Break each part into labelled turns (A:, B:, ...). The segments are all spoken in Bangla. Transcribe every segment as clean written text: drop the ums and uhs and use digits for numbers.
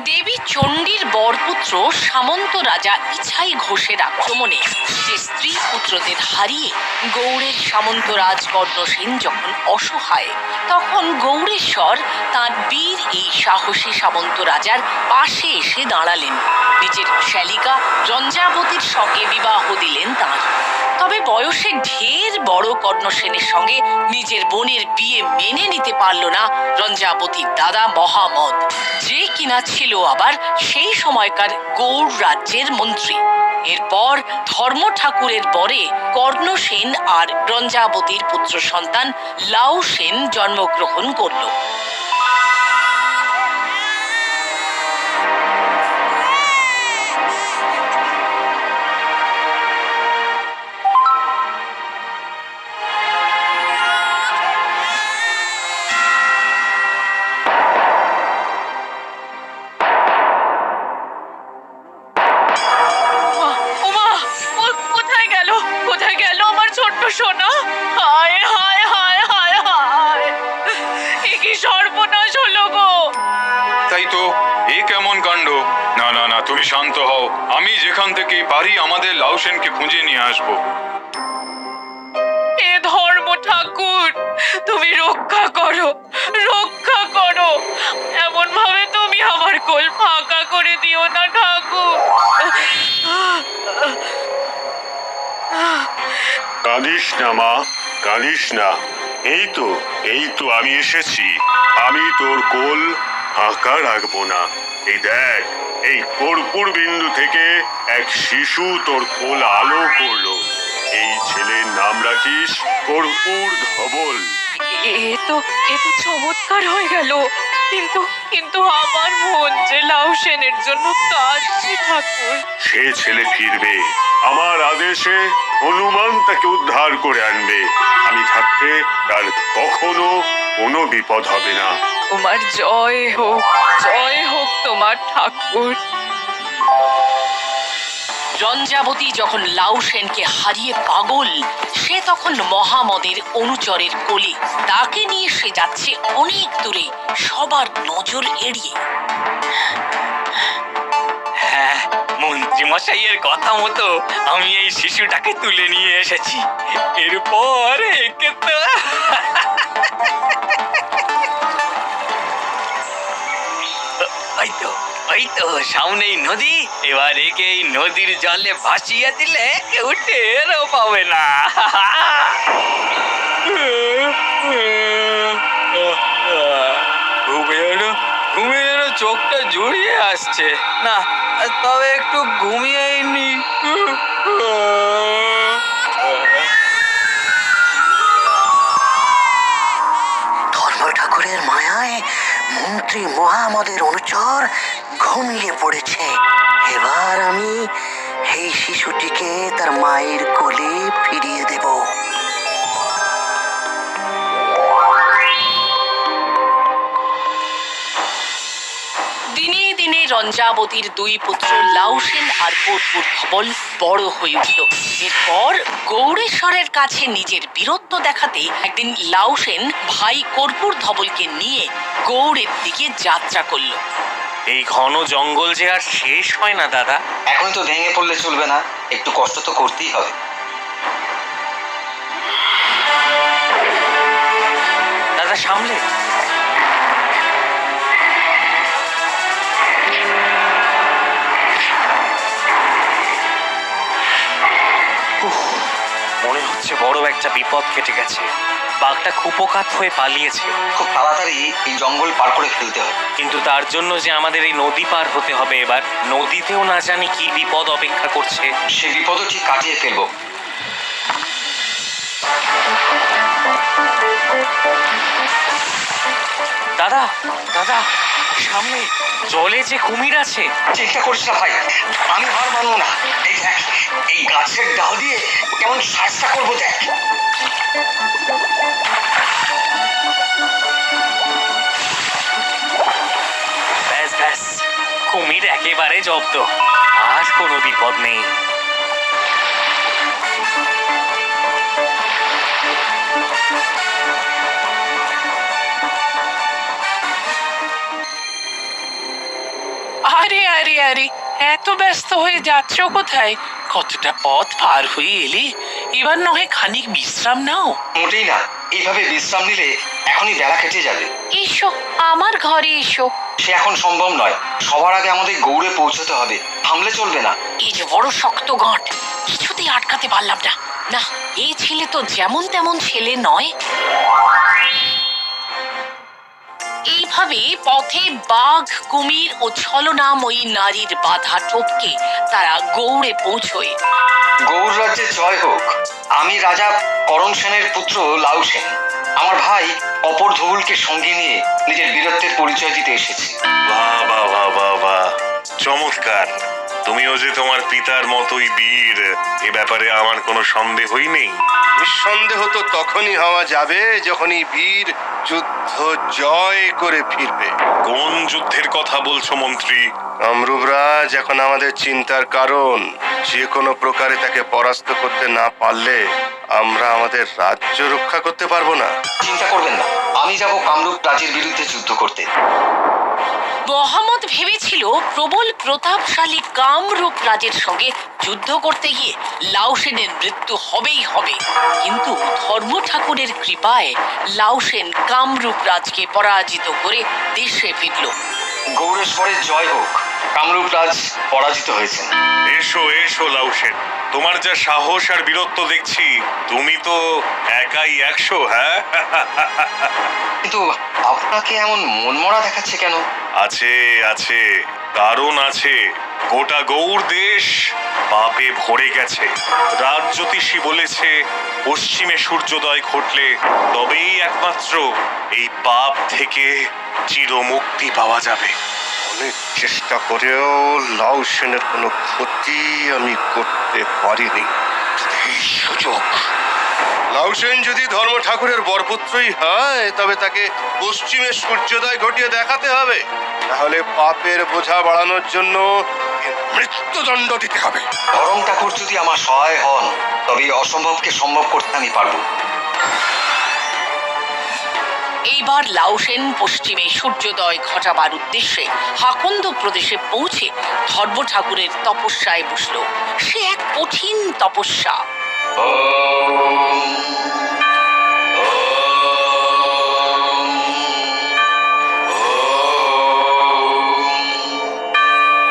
A: দেবী চণ্ডীর বরপুত্র সামন্ত রাজা ইছাই ঘোষের আক্রমণে নিজের স্ত্রী পুত্রদের হারিয়ে গৌড়ের সামন্তরাজ কর্ণসেন যখন অসহায়, তখন গৌড়েশ্বর তাঁর বীর এই সাহসী সামন্ত রাজার পাশে এসে দাঁড়ালেন। নিজের শ্যালিকা রঞ্জাবতীর সঙ্গে বিবাহ দিলেন তাঁর। তবে বয়সে ঢের বড় কর্ণসেনের সঙ্গে নিজের বোনের বিয়ে মেনে নিতে পারল না রঞ্জাবতীর দাদা মহামদ, যে কিনা ছিল আবার সেই সময়কার গৌড় রাজ্যের মন্ত্রী। এরপর ধর্ম ঠাকুরের বরে কর্ণসেন আর রঞ্জাবতীর পুত্র সন্তান লাউ সেন জন্মগ্রহণ করল। সোনা, হায় হায় হায় হায় হায়, এ কি সর্বনাশ হলো গো!
B: তাই তো, এ কেমন কাণ্ড! না না না, তুমি শান্ত হও। আমি যেখান থেকে পারি আমাদের লাউ সেনকে খুঁজে নিয়ে আসবো।
A: এ ধর্ম ঠাকুর, তুমি রক্ষা করো, রক্ষা করো। এমন ভাবে তুমি আমার কোল ফাঁকা করে দিও না ঠাকুর।
C: কাঁদিস না মা, কাঁদিস না। এই তো আমি এসেছি। আমি তোর কোল ফাঁকা রাখবো না। এই দেখ, এই কর্পূর বিন্দু থেকে এক শিশু তোর কোল আলো করলো। এই ছেলের নাম রাখিস কর্পূর ধবল।
A: এ তো চমৎকার হয়ে গেল, কিন্তু আমার মন যে লাউ সেনের জন্য কাঁদছে ঠাকুর।
C: সে ছেলে ফিরবে, আমার আদেশে হনুমান তাকে উদ্ধার করে আনবে। আমি থাকতে তার কখনো কোনো বিপদ হবে না।
A: তোমার জয় হোক, জয় হোক তোমার ঠাকুর। রঞ্জাবতী যখন লাউ সেনকে হারিয়ে পাগল, সে তখন মহামদের অনুচরের কোলে। তাকে নিয়ে সে যাচ্ছে অনেক দূরে, সবার নজর এড়িয়ে।
D: হ্যাঁ, মন্ত্রী মশাইয়ের কথা মতো আমি এই শিশুটাকে তুলে নিয়ে এসেছি। এরপর একে তো ওই তো সামনেই নদী। এবার একে এই নদীর জলে ভাসিয়ে দিলে কেউ টেরও পাবে না। ঘুমিয়ে যেন চোখটা জড়িয়ে আসছে। না, তবে একটু ঘুমিয়েই নি।
E: ধর্ম ঠাকুরের মায়ায় মন্ত্রী মহামদের অনুচর ঘুমিয়ে পড়েছে। এবার আমি এই শিশুটিকে তার মায়ের কোলে ফিরিয়ে দেব।
A: দিনে দিনে রঞ্জাবতীর দুই পুত্র লাউ সেন আর কর্পূর ধবল বড় হয়ে উঠল। এরপর গৌড়েশ্বরের কাছে নিজের বীরত্ব দেখাতে একদিন লাউ সেন ভাই কর্পূর ধবলকে নিয়ে গৌড়ের দিকে যাত্রা করল।
D: এই ঘন জঙ্গল যে আর শেষ হয় না দাদা।
F: এখন তো ভেঙে পড়লে চলবে না, একটু কষ্ট তো করতেই হবে।
D: দাদা সামলে। মনে হচ্ছে বড় একটা বিপদ কেটে গেছে। বাঘটা কুপোকাত হয়ে পালিয়েছে।
F: খুব তাড়াতাড়ি এই জঙ্গল পার করে ফেলতে হবে।
D: কিন্তু তার জন্য যে আমাদের এই নদী পার হতে হবে। এবার নদীতেও না জানি কি বিপদ অপেক্ষা করছে।
F: সে বিপদও ঠিক কাটিয়ে ফেলবো।
D: দাদা দাদা, সামনে জলে যে কুমির আছে।
F: চিন্তা করিস না ভাই, আমি হার মানবো না। এই দেখ, এই গাছের ডাল দিয়ে কেমন সাজটা করবো দেখ।
D: ব্যাস ব্যাস, কুমির একেবারে জব্দ, আর কোনো বিপদ নেই।
A: আরে এত ব্যস্ত হয়ে যাচ্ছ কোথায়? কতটা পথ পার হয়ে এলে, এবার নয় খানিক বিশ্রাম নাও।
F: মোটেই না, এইভাবে বিশ্রাম নিলে এখনই বেলা কেটে যাবে।
A: এসো আমার ঘরে এসো।
F: সে এখন সম্ভব নয়, সবার আগে আমাদের গৌড়ে পৌঁছতে হবে, থামলে চলবে না।
A: এই যে বড় শক্ত গাঁট, কিছুতেই আটকাতে পারলাম না। না, এই ছেলে তো যেমন তেমন ছেলে নয়। এইভাবে পথে বাঘ, কুমির ও ছলনাময়ী নারীর বাধা টপকে তারা গৌড়ে পৌঁছয়।
F: গৌড় রাজ্যের জয় হোক। আমি রাজা করণ সেনের পুত্র লাউ সেন। আমার ভাই অপর ধৌলকে সঙ্গে নিয়ে নিজের বীরত্বের পরিচয় দিতে এসেছি।
C: বাহ বাহ বাহ বাহ বাহ, চমৎকার। তুমিও যে তোমার পিতার মতোই বীর, এ ব্যাপারে আমার কোনো সন্দেহই নেই।
G: নিঃসন্দেহ তো তখনই হওয়া যাবে যখনই বীর যুদ্ধ জয় করে ফিরবে।
C: কোন যুদ্ধের কথা বলছো মন্ত্রী?
G: কামরূপরাজ এখন আমাদের চিন্তার কারণ। যে কোনো প্রকারে তাকে পরাস্ত করতে না পারলে আমরা আমাদের রাজ্য রক্ষা করতে পারবো না।
F: চিন্তা করবেন না, আমি যাব কামরূপ রাজের বিরুদ্ধে যুদ্ধ করতে।
A: মহামত ভেবেছিল প্রবল প্রতাপশালী কামরূপ রাজের সঙ্গে যুদ্ধ করতে গিয়ে লাউ সেনের মৃত্যু হবেই হবে। কিন্তু ধর্ম ঠাকুরের কৃপায় লাউ সেন কামরূপ রাজকে পরাজিত করে দেশে ফিরল।
F: গৌড়েশ্বরের জয় হোক। কামরূপ রাজ পরাজিত হয়েছেন।
C: এসো এসো লাউসেন, তোমার যা সাহস আর বীরত্ব দেখছি, তুমি তো একাই 100। হ্যাঁ,
F: কিন্তু আপনাকে এমন মনমরা দেখাচ্ছে কেন?
C: আছে আছে, কারণ আছে। গোটা গৌড় দেশ পাপে ভরে গেছে। রাজ জ্যোতিষী বলেছে পশ্চিমে সূর্যোদয় ঘটলে তবেই একমাত্র এই পাপ থেকে চিরমুক্তি পাওয়া যাবে।
G: অনেক চেষ্টা করেও লাউ সেনের কোনো ক্ষতি আমি করতে পারিনি। এই সুযোগ, লাউ সেন যদি ধর্ম ঠাকুরের বরপুত্রই হয় তবে তাকে পশ্চিমে সূর্যোদয় ঘটিয়ে দেখাতে হবে। তাহলে পাপের বোঝা বাড়ানোর জন্য মৃত্যুদণ্ড দিতে হবে।
F: ধরম ঠাকুর যদি আমার সহায় হন তবে এই অসম্ভবকে সম্ভব করতে আমি পারবো।
A: এইবার লাউ সেন পশ্চিমে সূর্যোদয় ঘটাবার উদ্দেশ্যে হাকন্দ প্রদেশে পৌঁছে ধর্ম ঠাকুরের তপস্যায় বসল। সে এক কঠিন তপস্যা।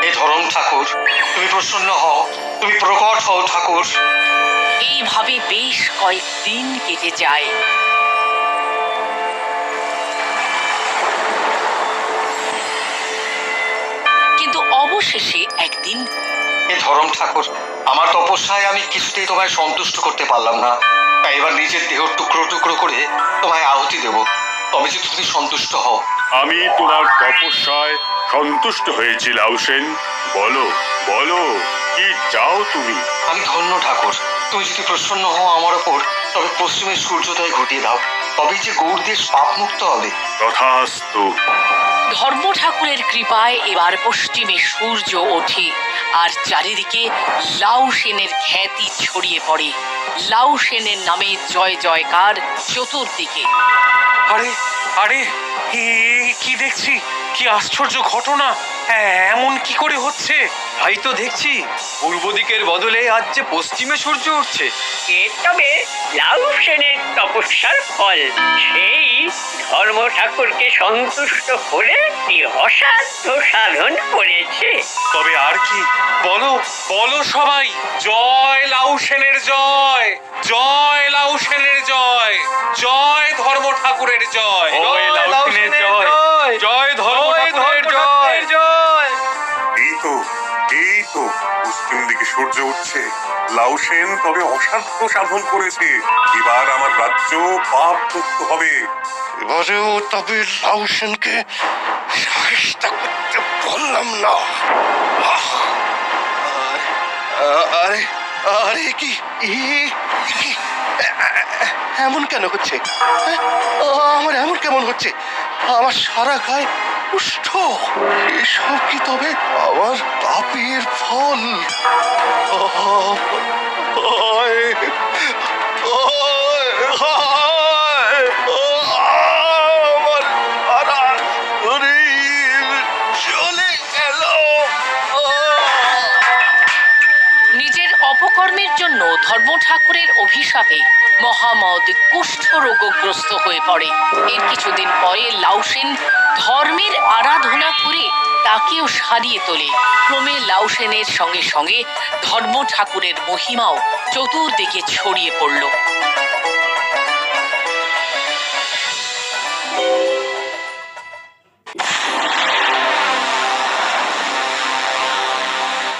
F: হে ধরম ঠাকুর, তুমি প্রসন্ন হও, তুমি প্রকট হও ঠাকুর।
A: এইভাবে বেশ কয়েকদিন কেটে যায়। কিন্তু অবশেষে একদিন
F: হে ধরম ঠাকুর, আমার তপস্যায় আমি কিছুতেই তোমায় সন্তুষ্ট করতে পারলাম না। তাই এবার নিজের দেহ টুকরো টুকরো করে তোমায় আহুতি দেব, তবে যদি তুমি সন্তুষ্ট হও।
C: আমি তোমার তপস্যায় সন্তুষ্ট হয়েছি লাউসেন। বলো বলো, কি চাও তুমি?
F: আমি ধন্য ঠাকুর, তুমি যদি প্রসন্ন হও আমার ওপর, তবে পশ্চিমের সূর্যোদয় ঘটিয়ে দাও, তবেই যে গৌড় দেশ পাপ মুক্ত হবে।
C: তথাস্তু।
A: ধর্ম ঠাকুরের কৃপায় এবার পশ্চিমে সূর্য ওঠে আর চারিদিকে লাউ সেনের খ্যাতি ছড়িয়ে পড়ে। লাউ সেনের নামে জয় জয়কার চতুর্দিকে।
D: আরে আরে, কি দেখছি? কি আশ্চর্য ঘটনা! এমন কি করে হচ্ছে? তাই তো দেখছি পূর্ব দিকের বদলে আজ যে পশ্চিমে সূর্য উঠছে।
H: এ তবে লাউ সেনের তপস্যার ফল। সেই ধর্ম ঠাকুরকে সন্তুষ্ট করে কি অসাধ্য সাধন করেছে।
D: তবে আর কি? বলো বলো সবাই, জয় লাউ সেনের জয়, জয় লাউ সেনের জয়, জয় ধর্ম ঠাকুরের জয়, জয় লাউ সেনের জয়, জয় ধর্ম ঠাকুরের জয়।
C: এই তো পশ্চিম দিকে সূর্য উঠছে। লাউসেন তবে অসাধ্য সাধন করেছে। এবার আমার রাজ্য পাপ মুক্ত হবে।
G: এবারেও তবে লাউ সেনকে সাহেস্তা করতে পারলাম না। আরে আরে কি এমন কেন হচ্ছে? আমার এমন কেমন হচ্ছে? আমার সারা গায়ে কুষ্ঠ। এসব কি তবে আমার পাপের ফল? আমার সারা শরীর চলে গেল।
A: অপকর্মের জন্য ধর্ম ঠাকুরের অভিশাপে মহামদ কুষ্ঠ রোগগ্রস্ত হয়ে পড়ে। এর কিছুদিন পরে লাউসেন ধর্মের আরাধনা করে তাকেও সারিয়ে তোলে। ক্রমে লাউসেনের সঙ্গে সঙ্গে ধর্ম ঠাকুরের মহিমাও চতুর্দিকে ছড়িয়ে পড়ল।